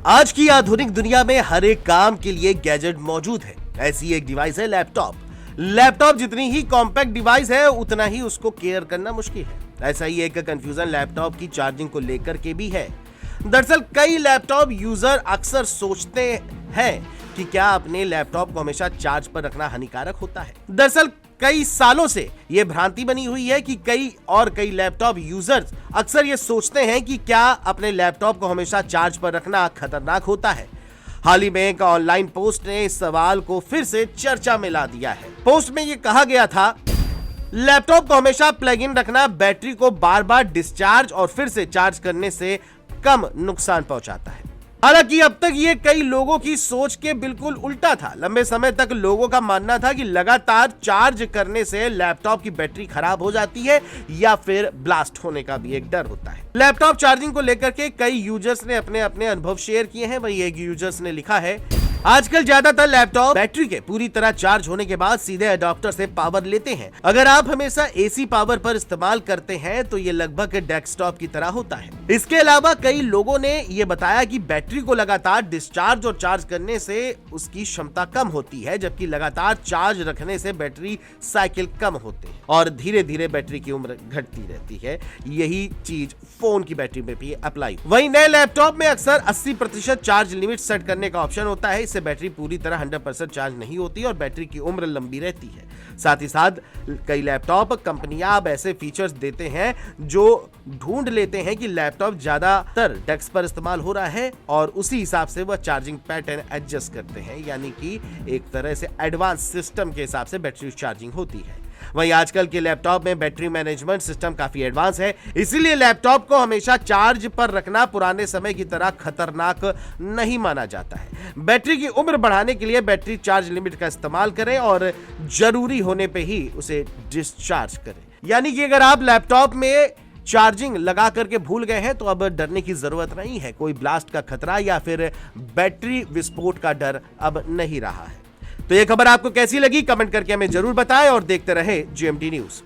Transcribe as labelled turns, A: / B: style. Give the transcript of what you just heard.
A: आज की आधुनिक दुनिया में हर एक काम के लिए गैजेट मौजूद है। ऐसी एक डिवाइस है लैपटॉप। लैपटॉप जितनी ही कॉम्पैक्ट डिवाइस है उतना ही उसको केयर करना मुश्किल है। ऐसा ही एक कंफ्यूजन लैपटॉप की चार्जिंग को लेकर के भी है। दरअसल कई लैपटॉप यूजर अक्सर सोचते हैं कि क्या अपने लैपटॉप को हमेशा चार्ज पर रखना हानिकारक होता है। दरअसल कई सालों से यह भ्रांति बनी हुई है कि कई लैपटॉप यूजर्स अक्सर ये सोचते हैं कि क्या अपने लैपटॉप को हमेशा चार्ज पर रखना खतरनाक होता है। हाल ही में एक ऑनलाइन पोस्ट ने इस सवाल को फिर से चर्चा में ला दिया है। पोस्ट में यह कहा गया था, लैपटॉप को हमेशा प्लग इन रखना बैटरी को बार बार डिस्चार्ज और फिर से चार्ज करने से कम नुकसान पहुंचाता है। हालांकि अब तक ये कई लोगों की सोच के बिल्कुल उल्टा था। लंबे समय तक लोगों का मानना था कि लगातार चार्ज करने से लैपटॉप की बैटरी खराब हो जाती है या फिर ब्लास्ट होने का भी एक डर होता है। लैपटॉप चार्जिंग को लेकर के कई यूजर्स ने अपने अपने अनुभव शेयर किए हैं। वहीं एक यूजर्स ने लिखा है, आजकल ज्यादातर लैपटॉप बैटरी के पूरी तरह चार्ज होने के बाद सीधे अडॉप्टर से पावर लेते हैं। अगर आप हमेशा एसी पावर पर इस्तेमाल करते हैं तो ये लगभग डेस्कटॉप की तरह होता है। इसके अलावा कई लोगों ने ये बताया कि बैटरी को लगातार डिस्चार्ज और चार्ज करने से उसकी क्षमता कम होती है, जबकि लगातार चार्ज रखने से बैटरी साइकिल कम होते हैं और धीरे धीरे बैटरी की उम्र घटती रहती है। यही चीज फोन की बैटरी में भी अप्लाई। वहीं नए लैपटॉप में अक्सर 80% चार्ज लिमिट सेट करने का ऑप्शन होता है। इससे बैटरी पूरी तरह 100% चार्ज नहीं होती और बैटरी की उम्र लंबी रहती है। साथ ही साथ कई लैपटॉप कंपनियां अब ऐसे फीचर्स देते हैं जो ढूंढ लेते हैं कि लैपटॉप ज्यादातर डेस्क पर इस्तेमाल हो रहा है और उसी हिसाब से वह चार्जिंग पैटर्न एडजस्ट करते हैं, यानी कि एक तरह से एडवांस सिस्टम के हिसाब से बैटरी चार्जिंग होती है। वहीं आजकल के लैपटॉप में बैटरी मैनेजमेंट सिस्टम काफी एडवांस है, इसीलिए लैपटॉप को हमेशा चार्ज पर रखना पुराने समय की तरह खतरनाक नहीं माना जाता है। बैटरी की उम्र बढ़ाने के लिए बैटरी चार्ज लिमिट का इस्तेमाल करें और जरूरी होने पे ही उसे डिस्चार्ज करें। यानी कि अगर आप लैपटॉप में चार्जिंग लगा करके भूल गए हैं तो अब डरने की जरूरत नहीं है। कोई ब्लास्ट का खतरा या फिर बैटरी विस्फोट का डर अब नहीं रहा है। तो ये खबर आपको कैसी लगी कमेंट करके हमें जरूर बताएं और देखते रहे GMT न्यूज।